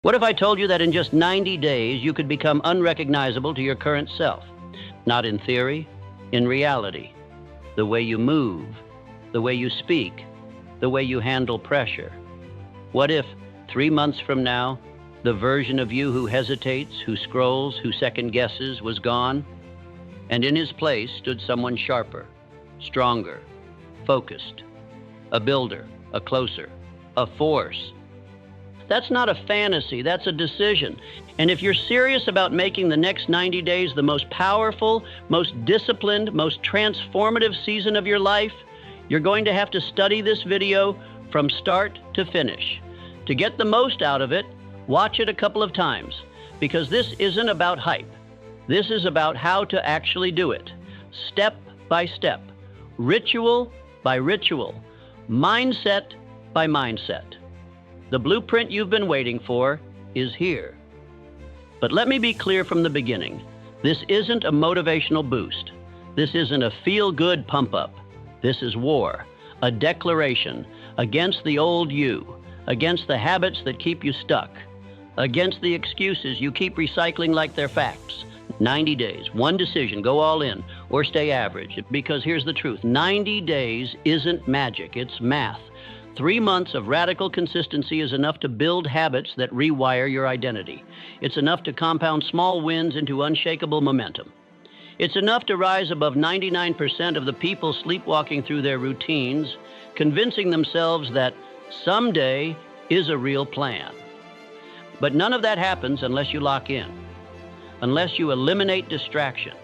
What if I told you that in just 90 days you could become unrecognizable to your current self? Not in theory, in reality. The way you move, the way you speak, the way you handle pressure. What if, 3 months from now, the version of you who hesitates, who scrolls, who second guesses was gone, and in his place stood someone sharper, stronger, focused, a builder, a closer, a force? That's not a fantasy, that's a decision. And if you're serious about making the next 90 days the most powerful, most disciplined, most transformative season of your life, you're going to have to study this video from start to finish. To get the most out of it, watch it a couple of times, because this isn't about hype. This is about how to actually do it, step by step, ritual by ritual, mindset by mindset. The blueprint you've been waiting for is here. But let me be clear from the beginning. This isn't a motivational boost. This isn't a feel-good pump-up. This is war, a declaration against the old you, against the habits that keep you stuck, against the excuses you keep recycling like they're facts. 90 days, one decision, go all in, or stay average. Because here's the truth, 90 days isn't magic, it's math. 3 months of radical consistency is enough to build habits that rewire your identity. It's enough to compound small wins into unshakable momentum. It's enough to rise above 99% of the people sleepwalking through their routines, convincing themselves that someday is a real plan. But none of that happens unless you lock in, unless you eliminate distraction,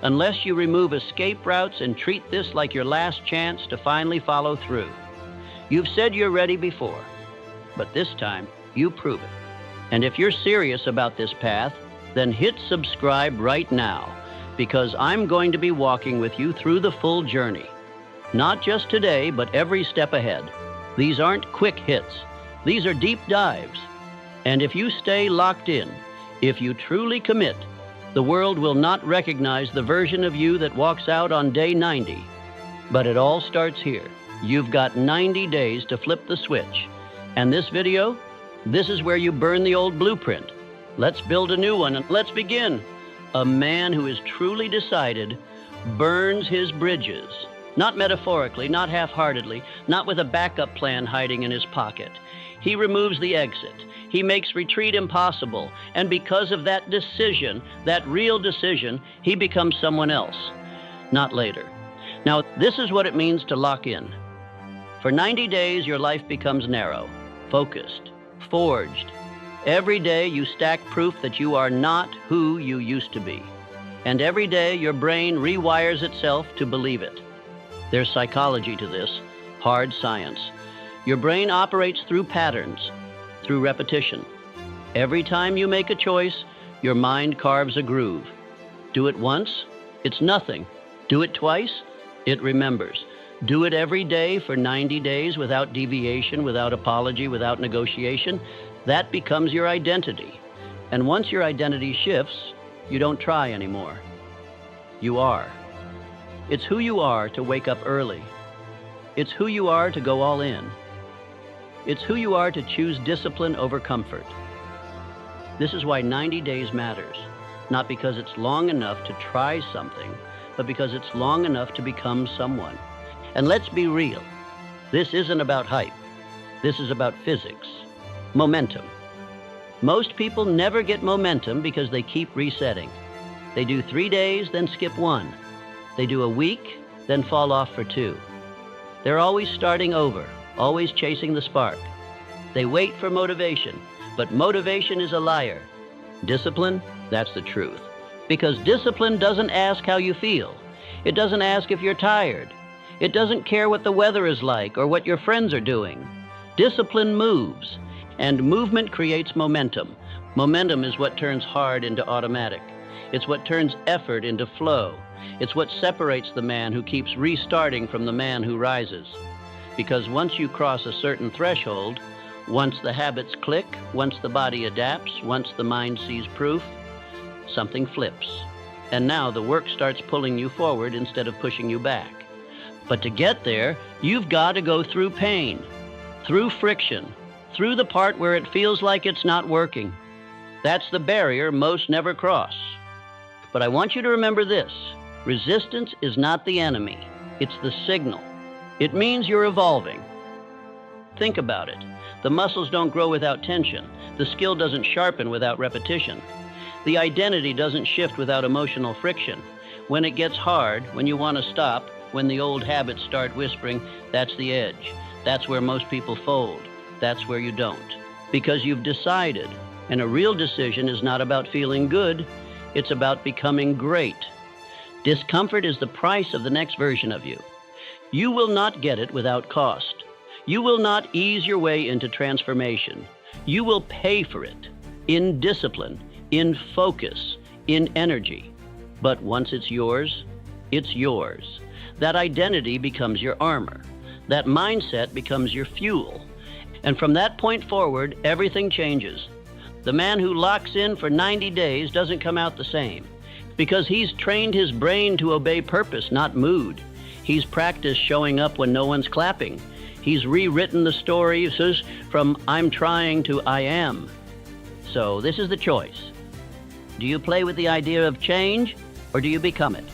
unless you remove escape routes and treat this like your last chance to finally follow through. You've said you're ready before, but this time you prove it. And if you're serious about this path, then hit subscribe right now, because I'm going to be walking with you through the full journey. Not just today, but every step ahead. These aren't quick hits. These are deep dives. And if you stay locked in, if you truly commit, the world will not recognize the version of you that walks out on day 90. But it all starts here. You've got 90 days to flip the switch. And this video, this is where you burn the old blueprint. Let's build a new one and let's begin. A man who is truly decided burns his bridges. Not metaphorically, not half-heartedly, not with a backup plan hiding in his pocket. He removes the exit. He makes retreat impossible. And because of that decision, that real decision, he becomes someone else. Not later. Now, this is what it means to lock in. For 90 days, your life becomes narrow, focused, forged. Every day, you stack proof that you are not who you used to be. And every day, your brain rewires itself to believe it. There's psychology to this, hard science. Your brain operates through patterns, through repetition. Every time you make a choice, your mind carves a groove. Do it once, it's nothing. Do it twice, it remembers. Do it every day for 90 days without deviation, without apology, without negotiation. That becomes your identity. And once your identity shifts, you don't try anymore. You are. It's who you are to wake up early. It's who you are to go all in. It's who you are to choose discipline over comfort. This is why 90 days matters. Not because it's long enough to try something, but because it's long enough to become someone. And let's be real. This isn't about hype. This is about physics. Momentum. Most people never get momentum because they keep resetting. They do 3 days, then skip 1. They do a week, then fall off for 2. They're always starting over, always chasing the spark. They wait for motivation, but motivation is a liar. Discipline, that's the truth. Because discipline doesn't ask how you feel. It doesn't ask if you're tired. It doesn't care what the weather is like or what your friends are doing. Discipline moves, and movement creates momentum. Momentum is what turns hard into automatic. It's what turns effort into flow. It's what separates the man who keeps restarting from the man who rises. Because once you cross a certain threshold, once the habits click, once the body adapts, once the mind sees proof, something flips. And now the work starts pulling you forward instead of pushing you back. But to get there, you've got to go through pain, through friction, through the part where it feels like it's not working. That's the barrier most never cross. But I want you to remember this: resistance is not the enemy, it's the signal. It means you're evolving. Think about it. The muscles don't grow without tension. The skill doesn't sharpen without repetition. The identity doesn't shift without emotional friction. When it gets hard, when you want to stop, when the old habits start whispering, that's the edge. That's where most people fold. That's where you don't. Because you've decided. And a real decision is not about feeling good. It's about becoming great. Discomfort is the price of the next version of you. You will not get it without cost. You will not ease your way into transformation. You will pay for it in discipline, in focus, in energy. But once it's yours, it's yours. That identity becomes your armor. That mindset becomes your fuel. And from that point forward, everything changes. The man who locks in for 90 days doesn't come out the same, because he's trained his brain to obey purpose, not mood. He's practiced showing up when no one's clapping. He's rewritten the story from I'm trying to I am. So this is the choice. Do you play with the idea of change, or do you become it?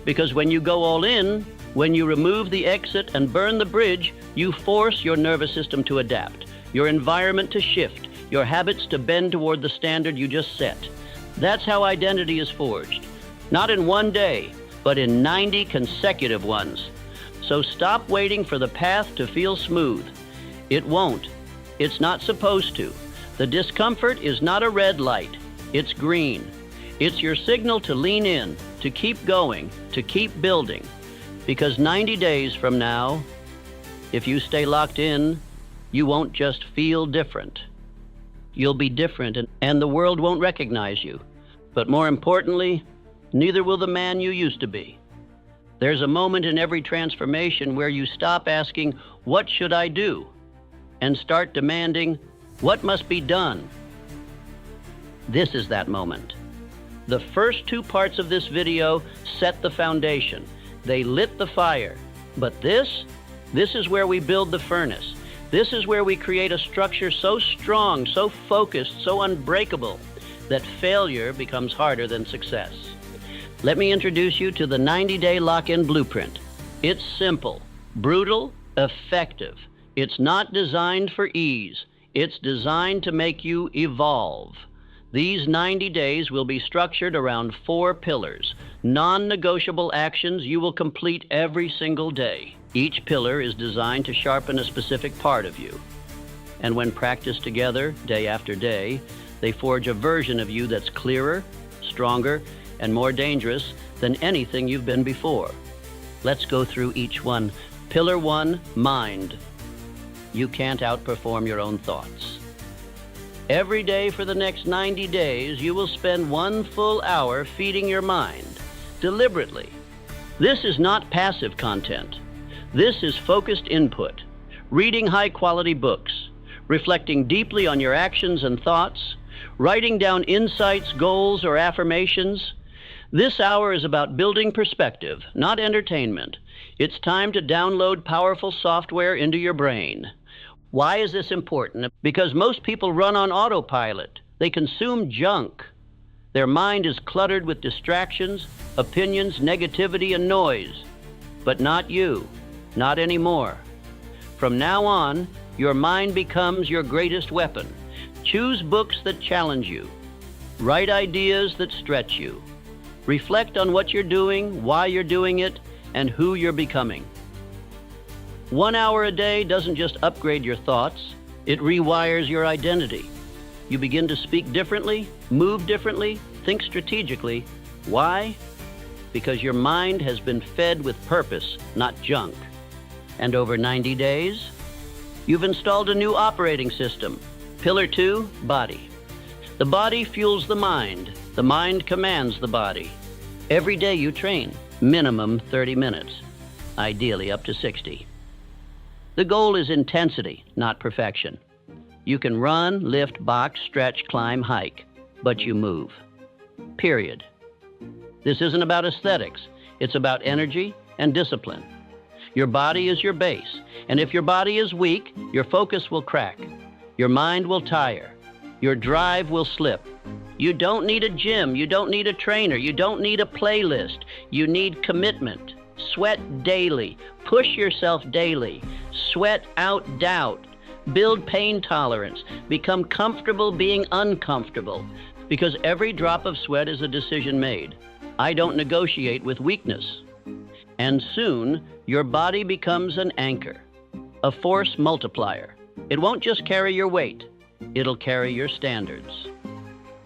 Because when you go all in, when you remove the exit and burn the bridge, you force your nervous system to adapt, your environment to shift, your habits to bend toward the standard you just set. That's how identity is forged. Not in one day, but in 90 consecutive ones. So stop waiting for the path to feel smooth. It won't. It's not supposed to. The discomfort is not a red light. It's green. It's your signal to lean in, to keep going, to keep building. Because 90 days from now, if you stay locked in, you won't just feel different. You'll be different, and the world won't recognize you. But more importantly, neither will the man you used to be. There's a moment in every transformation where you stop asking, "What should I do?" and start demanding, "What must be done?" This is that moment. The first two parts of this video set the foundation. They lit the fire. But this is where we build the furnace. This is where we create a structure so strong, so focused, so unbreakable, that failure becomes harder than success. Let me introduce you to the 90-day lock-in blueprint. It's simple, brutal, effective. It's not designed for ease. It's designed to make you evolve. These 90 days will be structured around 4 pillars, non-negotiable actions you will complete every single day. Each pillar is designed to sharpen a specific part of you. And when practiced together, day after day, they forge a version of you that's clearer, stronger, and more dangerous than anything you've been before. Let's go through each one. Pillar 1, mind. You can't outperform your own thoughts. Every day for the next 90 days, you will spend 1 full hour feeding your mind, deliberately. This is not passive content. This is focused input. Reading high-quality books, reflecting deeply on your actions and thoughts, writing down insights, goals, or affirmations. This hour is about building perspective, not entertainment. It's time to download powerful software into your brain. Why is this important? Because most people run on autopilot. They consume junk. Their mind is cluttered with distractions, opinions, negativity, and noise. But not you. Not anymore. From now on, your mind becomes your greatest weapon. Choose books that challenge you. Write ideas that stretch you. Reflect on what you're doing, why you're doing it, and who you're becoming. 1 hour a day doesn't just upgrade your thoughts, it rewires your identity. You begin to speak differently, move differently, think strategically. Why? Because your mind has been fed with purpose, not junk. And over 90 days, you've installed a new operating system. Pillar 2, body. The body fuels the mind commands the body. Every day you train, minimum 30 minutes, ideally up to 60. The goal is intensity, not perfection. You can run, lift, box, stretch, climb, hike, but you move. Period. This isn't about aesthetics. It's about energy and discipline. Your body is your base, and if your body is weak, your focus will crack. Your mind will tire. Your drive will slip. You don't need a gym. You don't need a trainer. You don't need a playlist. You need commitment. Sweat daily. Push yourself daily. Sweat out doubt. Build pain tolerance. Become comfortable being uncomfortable. Because every drop of sweat is a decision made. I don't negotiate with weakness. And soon, your body becomes an anchor, a force multiplier. It won't just carry your weight. It'll carry your standards.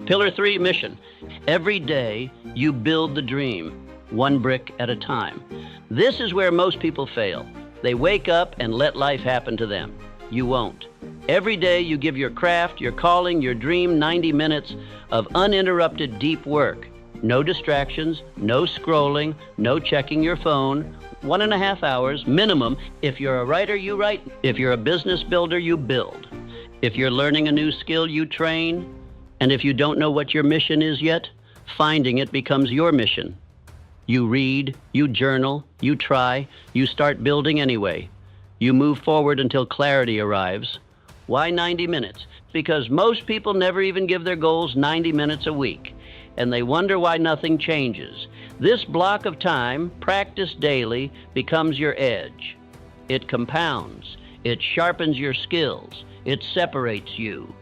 Pillar 3, mission. Every day, you build the dream, one brick at a time. This is where most people fail. They wake up and let life happen to them. You won't. Every day, you give your craft, your calling, your dream 90 minutes of uninterrupted deep work. No distractions, no scrolling, no checking your phone. 1.5 hours minimum. If you're a writer, you write. If you're a business builder, you build. If you're learning a new skill, you train. And if you don't know what your mission is yet, finding it becomes your mission. You read, you journal, you try, you start building anyway. You move forward until clarity arrives. Why 90 minutes? Because most people never even give their goals 90 minutes a week, and they wonder why nothing changes. This block of time, practiced daily, becomes your edge. It compounds. It sharpens your skills. It separates you.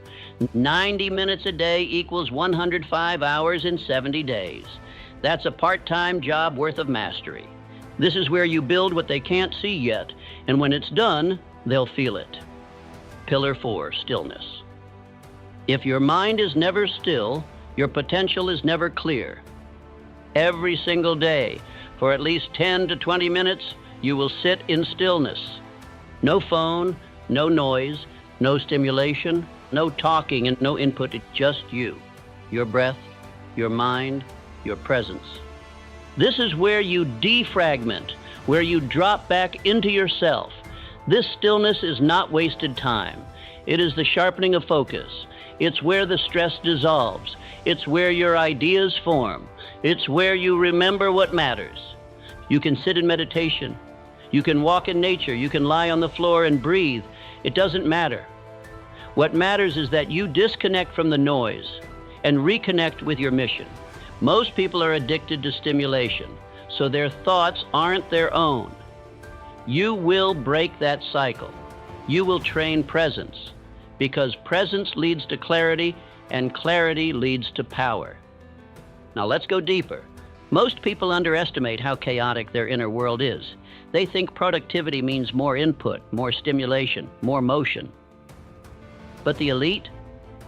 90 minutes a day equals 105 hours in 70 days. That's a part-time job worth of mastery. This is where you build what they can't see yet, and when it's done, they'll feel it. Pillar 4, stillness. If your mind is never still, your potential is never clear. Every single day, for at least 10 to 20 minutes, you will sit in stillness. No phone, no noise, no stimulation, no talking and no input, it's just you, your breath, your mind, your presence. This is where you defragment, where you drop back into yourself. This stillness is not wasted time. It is the sharpening of focus. It's where the stress dissolves. It's where your ideas form. It's where you remember what matters. You can sit in meditation. You can walk in nature. You can lie on the floor and breathe. It doesn't matter. What matters is that you disconnect from the noise and reconnect with your mission. Most people are addicted to stimulation, so their thoughts aren't their own. You will break that cycle. You will train presence, because presence leads to clarity, and clarity leads to power. Now let's go deeper. Most people underestimate how chaotic their inner world is. They think productivity means more input, more stimulation, more motion. But the elite,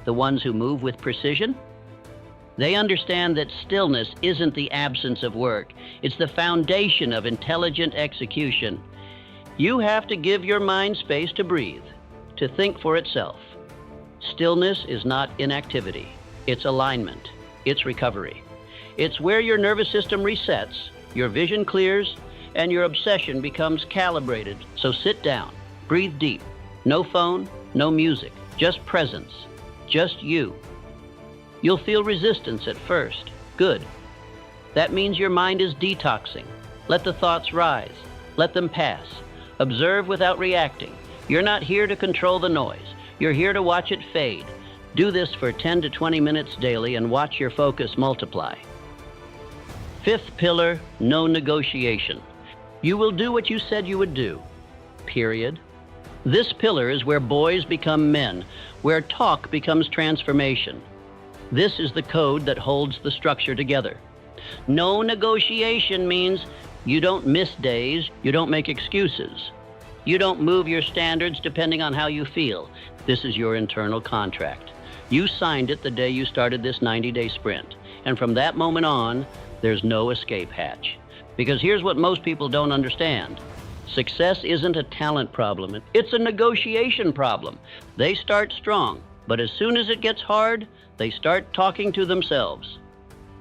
the ones who move with precision, they understand that stillness isn't the absence of work. It's the foundation of intelligent execution. You have to give your mind space to breathe, to think for itself. Stillness is not inactivity. It's alignment. It's recovery. It's where your nervous system resets, your vision clears, and your obsession becomes calibrated. So sit down, breathe deep. No phone, no music, just presence, just you. You'll feel resistance at first. Good. That means your mind is detoxing. Let the thoughts rise. Let them pass. Observe without reacting. You're not here to control the noise. You're here to watch it fade. Do this for 10 to 20 minutes daily and watch your focus multiply. 5th pillar, no negotiation. You will do what you said you would do. Period. This pillar is where boys become men, where talk becomes transformation. This is the code that holds the structure together. No negotiation means you don't miss days, you don't make excuses. You don't move your standards depending on how you feel. This is your internal contract. You signed it the day you started this 90-day sprint. And from that moment on, there's no escape hatch. Because here's what most people don't understand. Success isn't a talent problem. It's a negotiation problem. They start strong, but as soon as it gets hard, they start talking to themselves.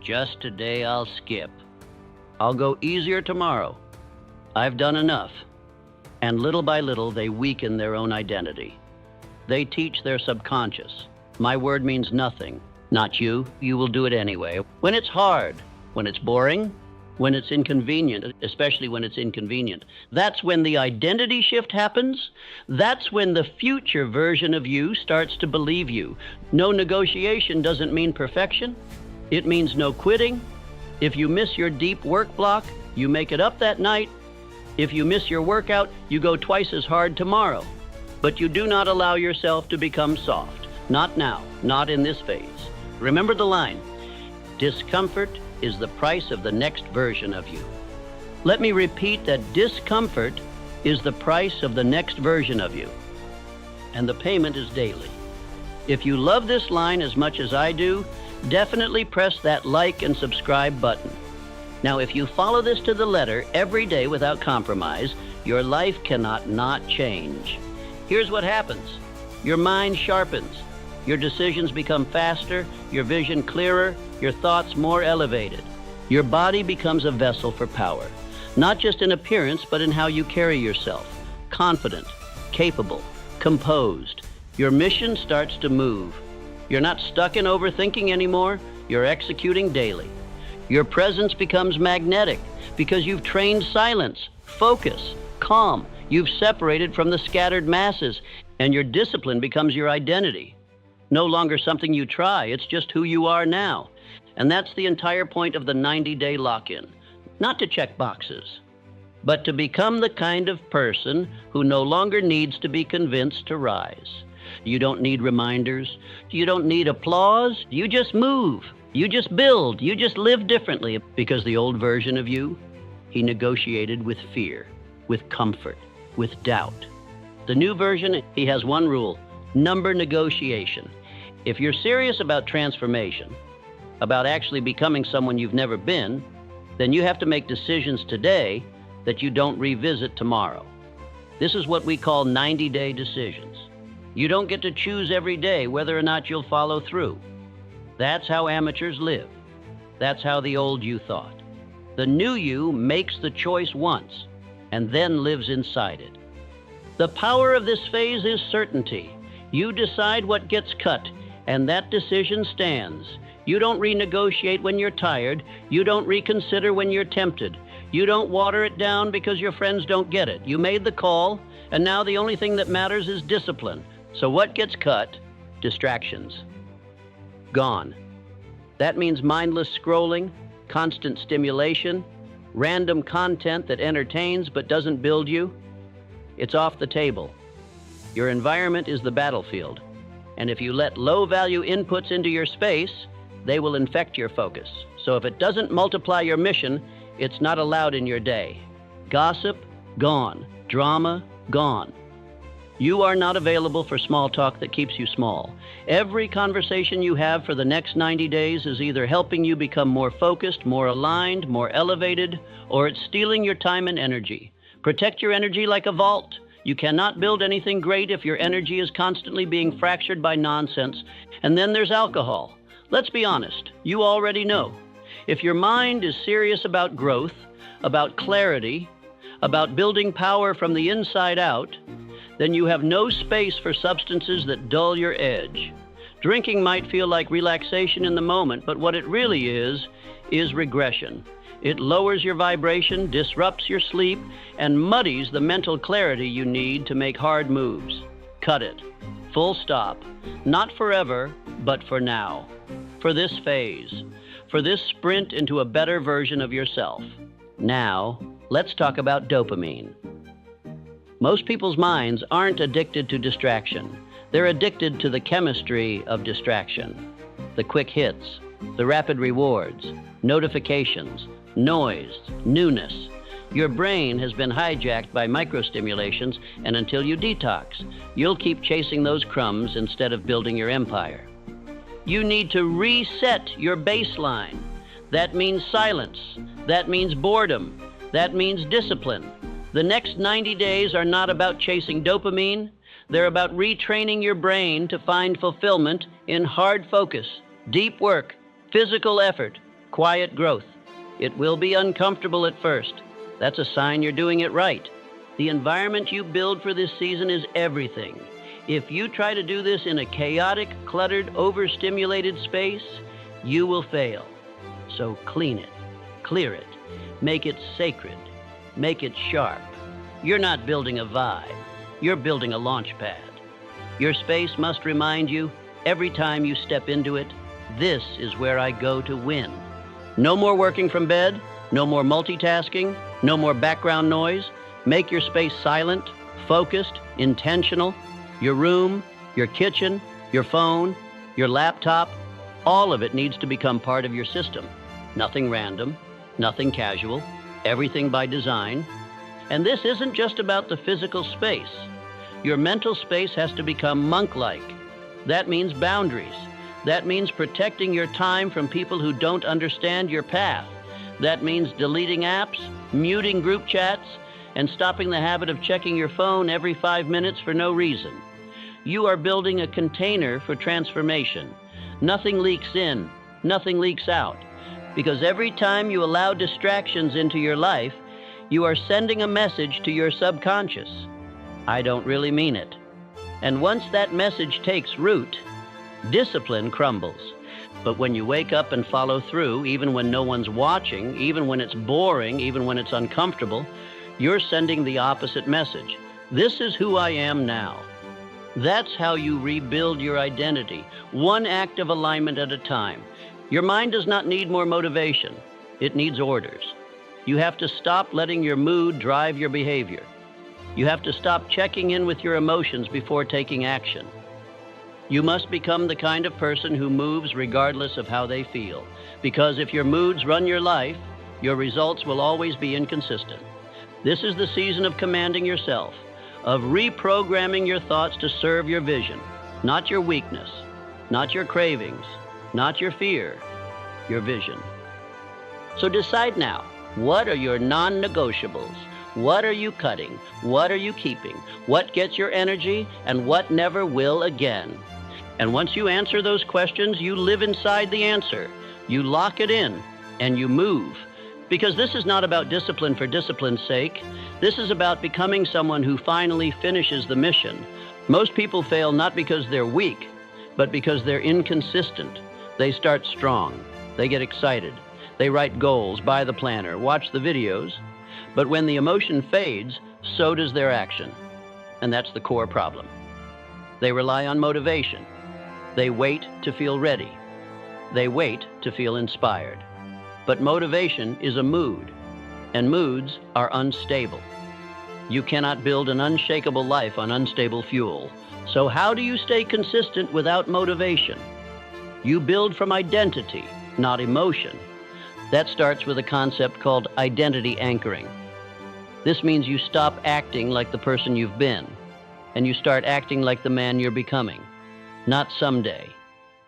Just today I'll skip. I'll go easier tomorrow. I've done enough. And little by little, they weaken their own identity. They teach their subconscious. My word means nothing. Not you. You will do it anyway. When it's hard, when it's boring, when it's inconvenient, especially when it's inconvenient. That's when the identity shift happens. That's when the future version of you starts to believe you. No negotiation doesn't mean perfection. It means no quitting. If you miss your deep work block, you make it up that night. If you miss your workout, you go twice as hard tomorrow. But you do not allow yourself to become soft. Not now, not in this phase. Remember the line, discomfort is the price of the next version of you. Let me repeat that discomfort is the price of the next version of you. And the payment is daily. If you love this line as much as I do, definitely press that like and subscribe button. Now, if you follow this to the letter every day without compromise, your life cannot not change. Here's what happens. Your mind sharpens. Your decisions become faster, your vision clearer, your thoughts more elevated. Your body becomes a vessel for power, not just in appearance, but in how you carry yourself. Confident, capable, composed. Your mission starts to move. You're not stuck in overthinking anymore. You're executing daily. Your presence becomes magnetic because you've trained silence, focus, calm. You've separated from the scattered masses, and your discipline becomes your identity. No longer something you try, it's just who you are now. And that's the entire point of the 90-day lock-in. Not to check boxes, but to become the kind of person who no longer needs to be convinced to rise. You don't need reminders. You don't need applause. You just move. You just build. You just live differently. Because the old version of you, he negotiated with fear, with comfort, with doubt. The new version, he has one rule, number negotiation. If you're serious about transformation, about actually becoming someone you've never been, then you have to make decisions today that you don't revisit tomorrow. This is what we call 90-day decisions. You don't get to choose every day whether or not you'll follow through. That's how amateurs live. That's how the old you thought. The new you makes the choice once and then lives inside it. The power of this phase is certainty. You decide what gets cut, and that decision stands. You don't renegotiate when you're tired. You don't reconsider when you're tempted. You don't water it down because your friends don't get it. You made the call, and now the only thing that matters is discipline. So what gets cut? Distractions. Gone. That means mindless scrolling, constant stimulation, random content that entertains but doesn't build you. It's off the table. Your environment is the battlefield. And if you let low-value inputs into your space, they will infect your focus. So if it doesn't multiply your mission, it's not allowed in your day. Gossip, gone. Drama, gone. You are not available for small talk that keeps you small. Every conversation you have for the next 90 days is either helping you become more focused, more aligned, more elevated, or it's stealing your time and energy. Protect your energy like a vault. You cannot build anything great if your energy is constantly being fractured by nonsense. And then there's alcohol. Let's be honest, you already know. If your mind is serious about growth, about clarity, about building power from the inside out, then you have no space for substances that dull your edge. Drinking might feel like relaxation in the moment, but what it really is regression. It lowers your vibration, disrupts your sleep, and muddies the mental clarity you need to make hard moves. Cut it. Full stop. Not forever, but for now. For this phase. For this sprint into a better version of yourself. Now, let's talk about dopamine. Most people's minds aren't addicted to distraction. They're addicted to the chemistry of distraction. The quick hits, the rapid rewards, notifications, noise, newness. Your brain has been hijacked by microstimulations, and until you detox, you'll keep chasing those crumbs instead of building your empire. You need to reset your baseline. That means silence. That means boredom. That means discipline. The next 90 days are not about chasing dopamine. They're about retraining your brain to find fulfillment in hard focus, deep work, physical effort, quiet growth. It will be uncomfortable at first. That's a sign you're doing it right. The environment you build for this season is everything. If you try to do this in a chaotic, cluttered, overstimulated space, you will fail. So clean it. Clear it. Make it sacred. Make it sharp. You're not building a vibe. You're building a launch pad. Your space must remind you, every time you step into it, this is where I go to win. No more working from bed, no more multitasking, no more background noise. Make your space silent, focused, intentional. Your room, your kitchen, your phone, your laptop, all of it needs to become part of your system. Nothing random, nothing casual, everything by design. And this isn't just about the physical space. Your mental space has to become monk-like. That means boundaries. That means protecting your time from people who don't understand your path. That means deleting apps, muting group chats, and stopping the habit of checking your phone every 5 minutes for no reason. You are building a container for transformation. Nothing leaks in, nothing leaks out. Because every time you allow distractions into your life, you are sending a message to your subconscious. I don't really mean it. And once that message takes root, discipline crumbles. But when you wake up and follow through, even when no one's watching, even when it's boring, even when it's uncomfortable, you're sending the opposite message. This is who I am now. That's how you rebuild your identity, one act of alignment at a time. Your mind does not need more motivation. It needs orders. You have to stop letting your mood drive your behavior. You have to stop checking in with your emotions before taking action. You must become the kind of person who moves regardless of how they feel. Because if your moods run your life, your results will always be inconsistent. This is the season of commanding yourself, of reprogramming your thoughts to serve your vision, not your weakness, not your cravings, not your fear, your vision. So decide now, what are your non-negotiables? What are you cutting? What are you keeping? What gets your energy and what never will again? And once you answer those questions, you live inside the answer. You lock it in and you move. Because this is not about discipline for discipline's sake. This is about becoming someone who finally finishes the mission. Most people fail not because they're weak, but because they're inconsistent. They start strong. They get excited. They write goals, buy the planner, watch the videos. But when the emotion fades, so does their action. And that's the core problem. They rely on motivation. They wait to feel ready. They wait to feel inspired. But motivation is a mood, and moods are unstable. You cannot build an unshakable life on unstable fuel. So how do you stay consistent without motivation? You build from identity, not emotion. That starts with a concept called identity anchoring. This means you stop acting like the person you've been, and you start acting like the man you're becoming. Not someday.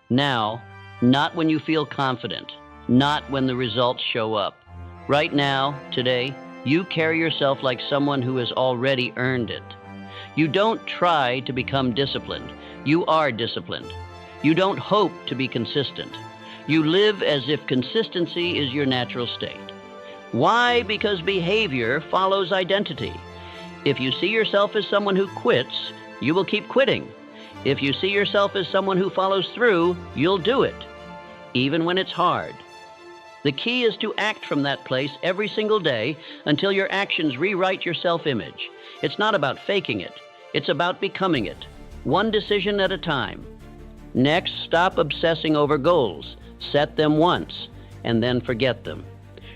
Now, not when you feel confident. Not when the results show up. Right now, today, you carry yourself like someone who has already earned it. You don't try to become disciplined. You are disciplined. You don't hope to be consistent. You live as if consistency is your natural state. Why? Because behavior follows identity. If you see yourself as someone who quits, you will keep quitting. If you see yourself as someone who follows through, you'll do it, even when it's hard. The key is to act from that place every single day until your actions rewrite your self-image. It's not about faking it. It's about becoming it, one decision at a time. Next, stop obsessing over goals. Set them once, and then forget them.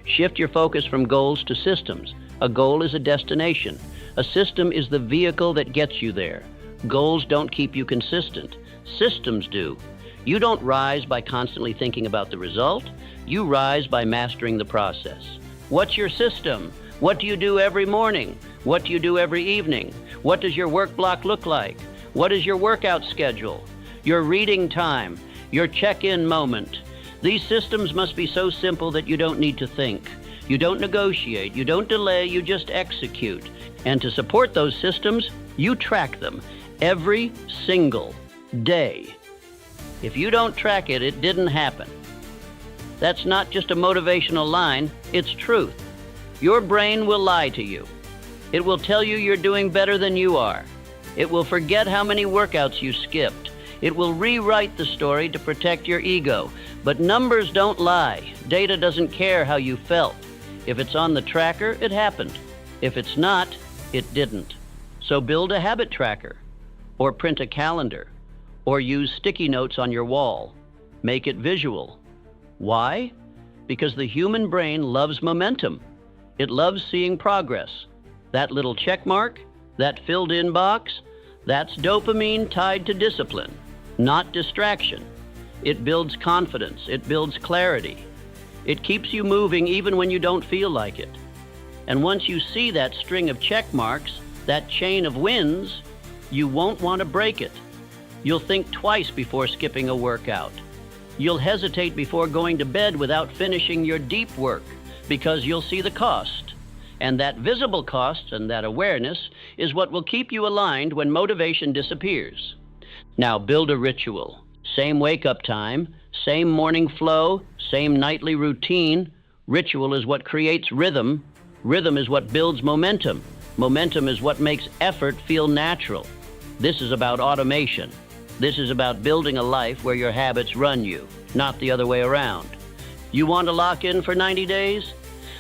Shift your focus from goals to systems. A goal is a destination. A system is the vehicle that gets you there. Goals don't keep you consistent. Systems do. You don't rise by constantly thinking about the result. You rise by mastering the process. What's your system? What do you do every morning? What do you do every evening? What does your work block look like? What is your workout schedule? Your reading time? Your check-in moment? These systems must be so simple that you don't need to think. You don't negotiate. You don't delay. You just execute. And to support those systems, you track them every single day. If you don't track it, it didn't happen. That's not just a motivational line, it's truth. Your brain will lie to you. It will tell you you're doing better than you are. It will forget how many workouts you skipped. It will rewrite the story to protect your ego. But numbers don't lie. Data doesn't care how you felt. If it's on the tracker, it happened. If it's not, it didn't. So build a habit tracker, or print a calendar, or use sticky notes on your wall. Make it visual. Why? Because the human brain loves momentum. It loves seeing progress. That little check mark, that filled-in box, that's dopamine tied to discipline, not distraction. It builds confidence. It builds clarity. It keeps you moving even when you don't feel like it. And once you see that string of check marks, that chain of wins, you won't want to break it. You'll think twice before skipping a workout. You'll hesitate before going to bed without finishing your deep work because you'll see the cost. And that visible cost and that awareness is what will keep you aligned when motivation disappears. Now build a ritual. Same wake-up time, same morning flow, same nightly routine. Ritual is what creates rhythm. Rhythm is what builds momentum. Momentum is what makes effort feel natural. This is about automation. This is about building a life where your habits run you, not the other way around. You want to lock in for 90 days?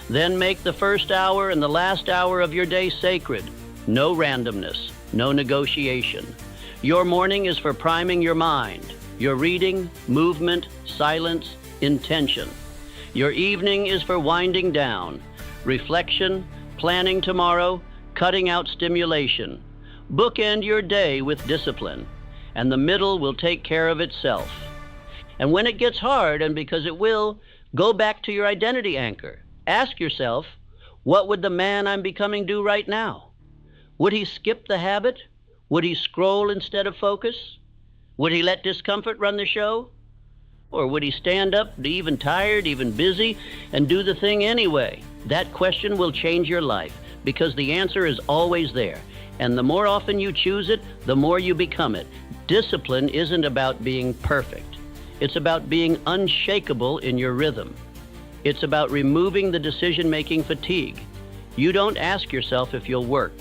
Then make the first hour and the last hour of your day sacred. No randomness, no negotiation. Your morning is for priming your mind. Your reading, movement, silence, intention. Your evening is for winding down. Reflection, planning tomorrow, cutting out stimulation. Bookend your day with discipline, and the middle will take care of itself. And when it gets hard, and because it will, go back to your identity anchor. Ask yourself, what would the man I'm becoming do right now? Would he skip the habit? Would he scroll instead of focus? Would he let discomfort run the show? Or would he stand up, be even tired, even busy, and do the thing anyway? That question will change your life, because the answer is always there. And the more often you choose it, the more you become it. Discipline isn't about being perfect. It's about being unshakable in your rhythm. It's about removing the decision-making fatigue. You don't ask yourself if you'll work.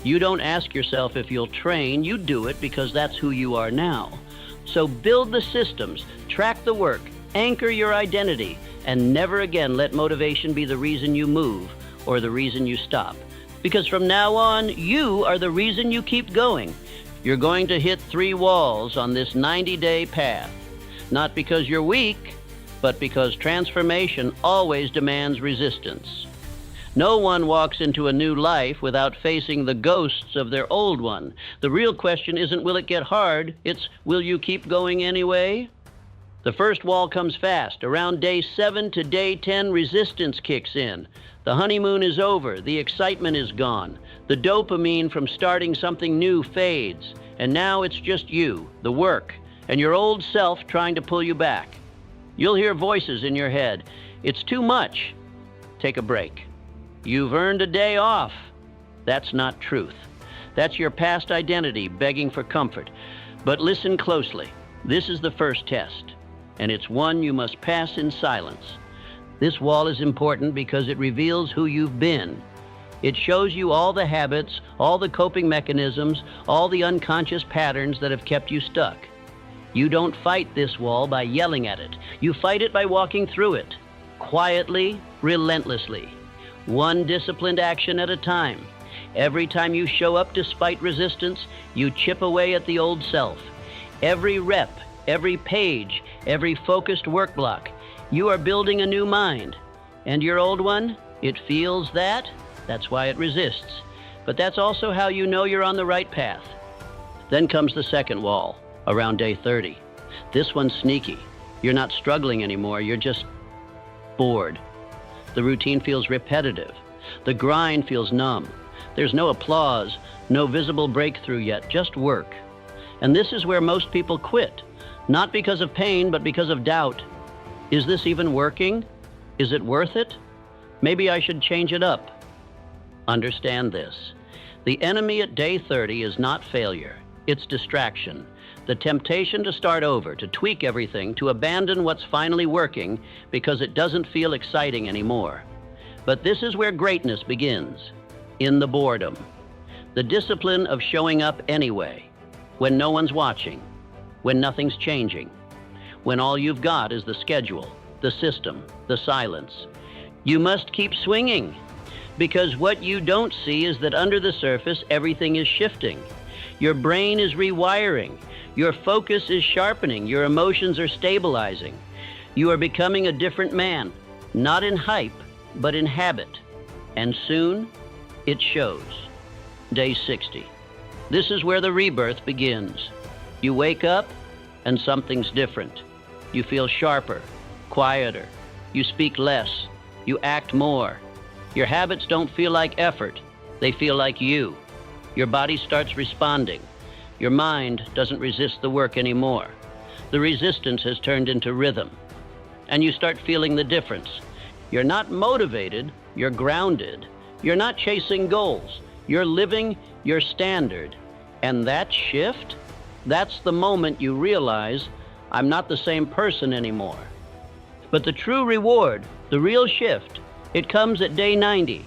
You don't ask yourself if you'll train. You do it because that's who you are now. So build the systems, track the work, anchor your identity, and never again let motivation be the reason you move or the reason you stop. Because from now on, you are the reason you keep going. You're going to hit 3 walls on this 90-day path. Not because you're weak, but because transformation always demands resistance. No one walks into a new life without facing the ghosts of their old one. The real question isn't, will it get hard? It's, will you keep going anyway? The first wall comes fast. Around day 7 to day 10, resistance kicks in. The honeymoon is over. The excitement is gone. The dopamine from starting something new fades. And now it's just you, the work, and your old self trying to pull you back. You'll hear voices in your head. It's too much. Take a break. You've earned a day off. That's not truth. That's your past identity begging for comfort. But listen closely. This is the first test, and it's one you must pass in silence. This wall is important because it reveals who you've been. It shows you all the habits, all the coping mechanisms, all the unconscious patterns that have kept you stuck. You don't fight this wall by yelling at it. You fight it by walking through it, quietly, relentlessly. One disciplined action at a time. Every time you show up despite resistance, you chip away at the old self. Every rep, every page, every focused work block, you are building a new mind. And your old one, it feels that. That's why it resists. But that's also how you know you're on the right path. Then comes the second wall, around day 30. This one's sneaky. You're not struggling anymore, you're just bored. The routine feels repetitive. The grind feels numb. There's no applause, no visible breakthrough yet, just work. And this is where most people quit, not because of pain, but because of doubt. Is this even working? Is it worth it? Maybe I should change it up. Understand this. The enemy at day 30 is not failure. It's distraction. The temptation to start over, to tweak everything, to abandon what's finally working because it doesn't feel exciting anymore. But this is where greatness begins, in the boredom. The discipline of showing up anyway, when no one's watching, when nothing's changing, when all you've got is the schedule, the system, the silence. You must keep swinging, because what you don't see is that under the surface, everything is shifting. Your brain is rewiring. Your focus is sharpening. Your emotions are stabilizing. You are becoming a different man, not in hype, but in habit. And soon, it shows. Day 60. This is where the rebirth begins. You wake up, and something's different. You feel sharper, quieter. You speak less. You act more. Your habits don't feel like effort. They feel like you. Your body starts responding. Your mind doesn't resist the work anymore. The resistance has turned into rhythm. And you start feeling the difference. You're not motivated, you're grounded. You're not chasing goals. You're living your standard. And that shift, that's the moment you realize, I'm not the same person anymore. But the true reward, the real shift, it comes at day 90.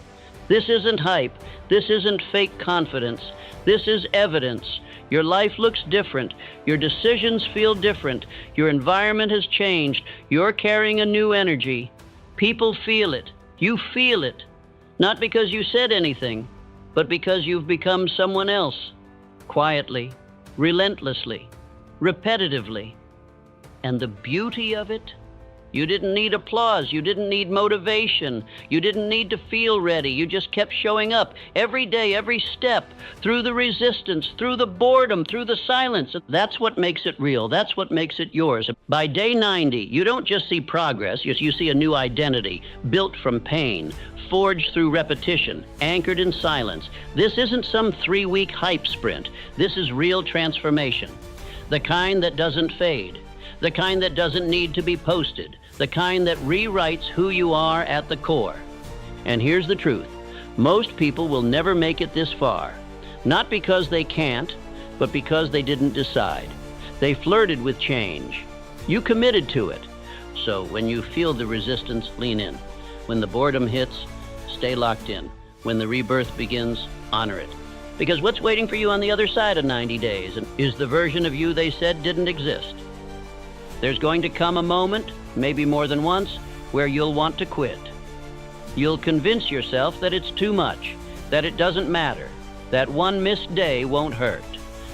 This isn't hype. This isn't fake confidence. This is evidence. Your life looks different. Your decisions feel different. Your environment has changed. You're carrying a new energy. People feel it. You feel it. Not because you said anything, but because you've become someone else. Quietly, relentlessly, repetitively. And the beauty of it? You didn't need applause. You didn't need motivation. You didn't need to feel ready. You just kept showing up every day, every step, through the resistance, through the boredom, through the silence. That's what makes it real. That's what makes it yours. By day 90, you don't just see progress. You see a new identity, built from pain, forged through repetition, anchored in silence. This isn't some 3-week hype sprint. This is real transformation. The kind that doesn't fade. The kind that doesn't need to be posted. The kind that rewrites who you are at the core. And here's the truth. Most people will never make it this far. Not because they can't, but because they didn't decide. They flirted with change. You committed to it. So when you feel the resistance, lean in. When the boredom hits, stay locked in. When the rebirth begins, honor it. Because what's waiting for you on the other side of 90 days is the version of you they said didn't exist. There's going to come a moment, maybe more than once, where you'll want to quit. You'll convince yourself that it's too much, that it doesn't matter, that one missed day won't hurt,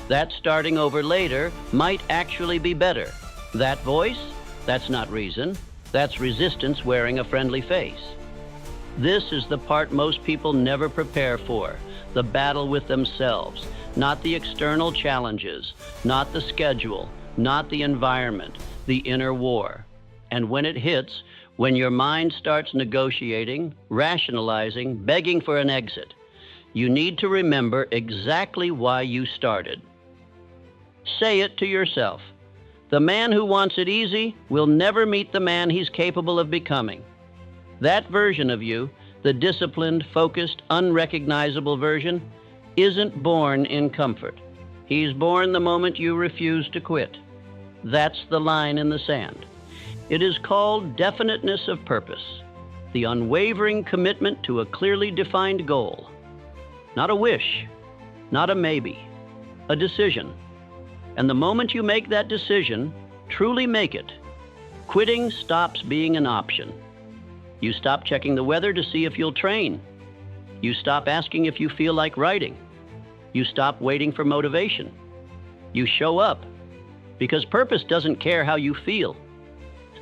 that starting over later might actually be better. That voice? That's not reason. That's resistance wearing a friendly face. This is the part most people never prepare for, the battle with themselves, not the external challenges, not the schedule, not the environment, the inner war. And when it hits, when your mind starts negotiating, rationalizing, begging for an exit, you need to remember exactly why you started. Say it to yourself. The man who wants it easy will never meet the man he's capable of becoming. That version of you, the disciplined, focused, unrecognizable version, isn't born in comfort. He's born the moment you refuse to quit. That's the line in the sand. It is called definiteness of purpose, the unwavering commitment to a clearly defined goal. Not a wish, not a maybe, a decision. And the moment you make that decision, truly make it, quitting stops being an option. You stop checking the weather to see if you'll train. You stop asking if you feel like writing. You stop waiting for motivation. You show up. Because purpose doesn't care how you feel.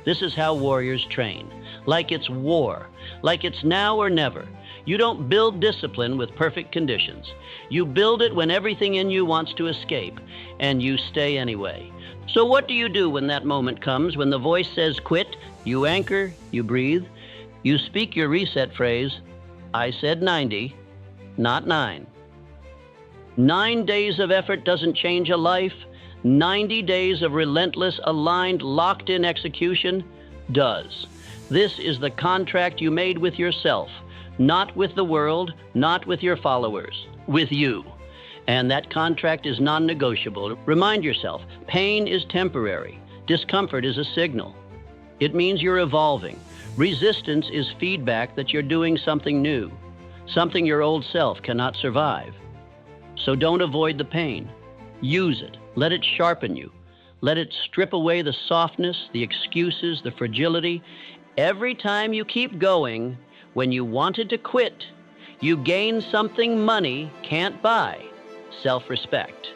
This is how warriors train. Like it's war. Like it's now or never. You don't build discipline with perfect conditions. You build it when everything in you wants to escape, and you stay anyway. So what do you do when that moment comes, when the voice says quit? You anchor, you breathe, you speak your reset phrase, I said 90, not 9. 9 days of effort doesn't change a life. 90 days of relentless, aligned, locked-in execution does. This is the contract you made with yourself, not with the world, not with your followers, with you. And that contract is non-negotiable. Remind yourself, pain is temporary. Discomfort is a signal. It means you're evolving. Resistance is feedback that you're doing something new, something your old self cannot survive. So don't avoid the pain. Use it. Let it sharpen you. Let it strip away the softness, the excuses, the fragility. Every time you keep going, when you wanted to quit, you gain something money can't buy: self-respect.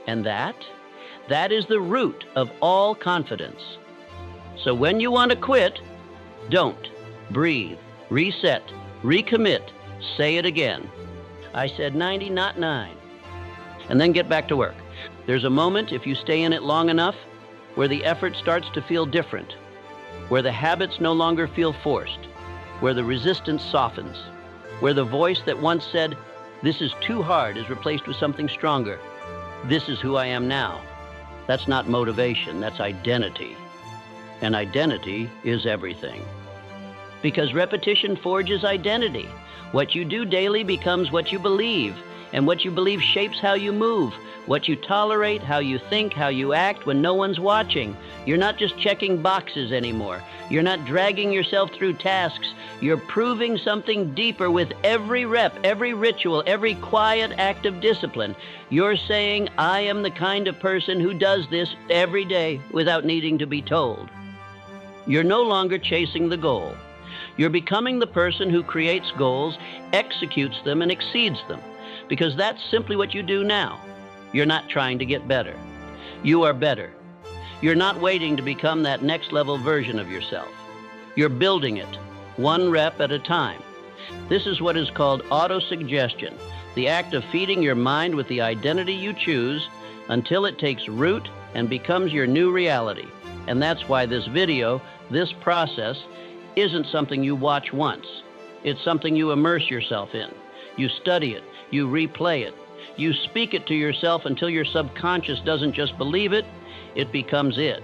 And that is the root of all confidence. So when you want to quit, don't. Breathe, reset, recommit, say it again. I said 90, not 9. And then get back to work. There's a moment, if you stay in it long enough, where the effort starts to feel different, where the habits no longer feel forced, where the resistance softens, where the voice that once said, "This is too hard," is replaced with something stronger. "This is who I am now." That's not motivation, that's identity. And identity is everything. Because repetition forges identity. What you do daily becomes what you believe, and what you believe shapes how you move, what you tolerate, how you think, how you act when no one's watching. You're not just checking boxes anymore. You're not dragging yourself through tasks. You're proving something deeper with every rep, every ritual, every quiet act of discipline. You're saying, "I am the kind of person who does this every day without needing to be told." You're no longer chasing the goal. You're becoming the person who creates goals, executes them, and exceeds them. Because that's simply what you do now. You're not trying to get better. You are better. You're not waiting to become that next level version of yourself. You're building it, one rep at a time. This is what is called autosuggestion, the act of feeding your mind with the identity you choose until it takes root and becomes your new reality. And that's why this video, this process, isn't something you watch once. It's something you immerse yourself in. You study it, you replay it, you speak it to yourself until your subconscious doesn't just believe it, it becomes it.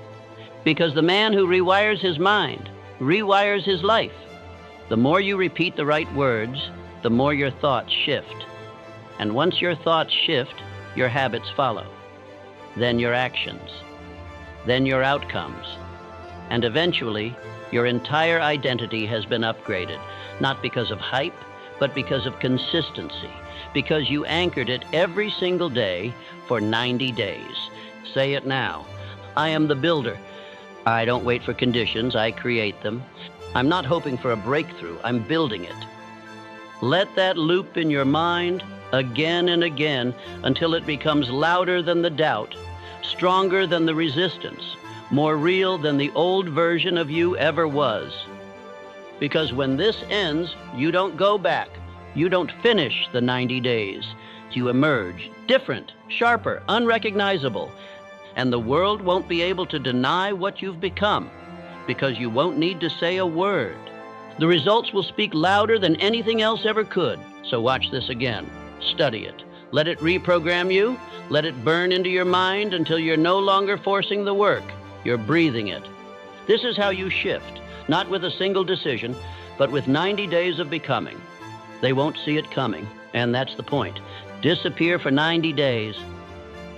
Because the man who rewires his mind rewires his life. The more you repeat the right words, the more your thoughts shift. And once your thoughts shift, your habits follow. Then your actions. Then your outcomes. And eventually, your entire identity has been upgraded, not because of hype, but because of consistency, because you anchored it every single day for 90 days. Say it now. I am the builder. I don't wait for conditions, I create them. I'm not hoping for a breakthrough, I'm building it. Let that loop in your mind again and again until it becomes louder than the doubt, stronger than the resistance, more real than the old version of you ever was. Because when this ends, you don't go back. You don't finish the 90 days. You emerge different, sharper, unrecognizable. And the world won't be able to deny what you've become because you won't need to say a word. The results will speak louder than anything else ever could. So watch this again. Study it. Let it reprogram you. Let it burn into your mind until you're no longer forcing the work. You're breathing it. This is how you shift. Not with a single decision, but with 90 days of becoming. They won't see it coming, and that's the point. Disappear for 90 days.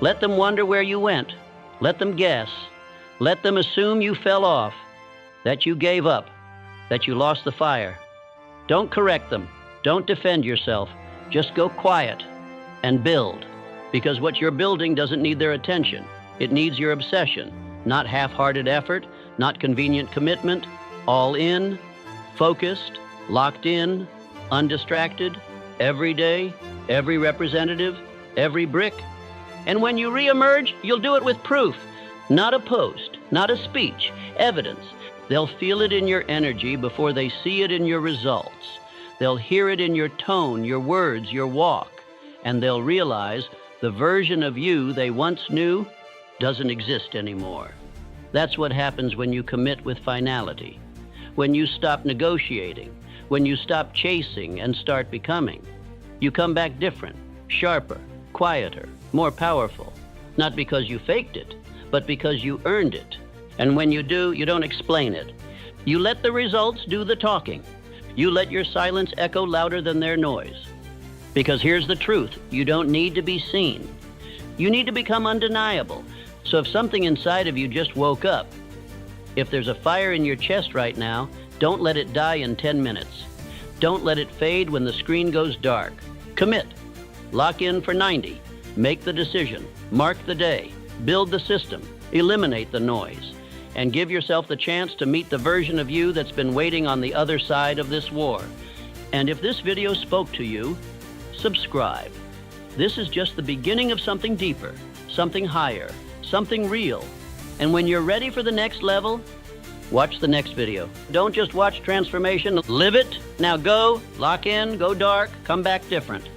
Let them wonder where you went. Let them guess. Let them assume you fell off, that you gave up, that you lost the fire. Don't correct them. Don't defend yourself. Just go quiet and build, because what you're building doesn't need their attention. It needs your obsession, not half-hearted effort, not convenient commitment. All in, focused, locked in, undistracted, every day, every representative, every brick. And when you reemerge, you'll do it with proof, not a post, not a speech, evidence. They'll feel it in your energy before they see it in your results. They'll hear it in your tone, your words, your walk, and they'll realize the version of you they once knew doesn't exist anymore. That's what happens when you commit with finality. When you stop negotiating, when you stop chasing and start becoming, you come back different, sharper, quieter, more powerful, not because you faked it, but because you earned it. And when you do, you don't explain it. You let the results do the talking. You let your silence echo louder than their noise. Because here's the truth, you don't need to be seen. You need to become undeniable. So if something inside of you just woke up, if there's a fire in your chest right now, don't let it die in 10 minutes. Don't let it fade when the screen goes dark. Commit. Lock in for 90. Make the decision. Mark the day. Build the system. Eliminate the noise and give yourself the chance to meet the version of you that's been waiting on the other side of this war. And if this video spoke to you, subscribe. This is just the beginning of something deeper, something higher, something real. And when you're ready for the next level, watch the next video. Don't just watch transformation, live it. Now go, lock in, go dark, come back different.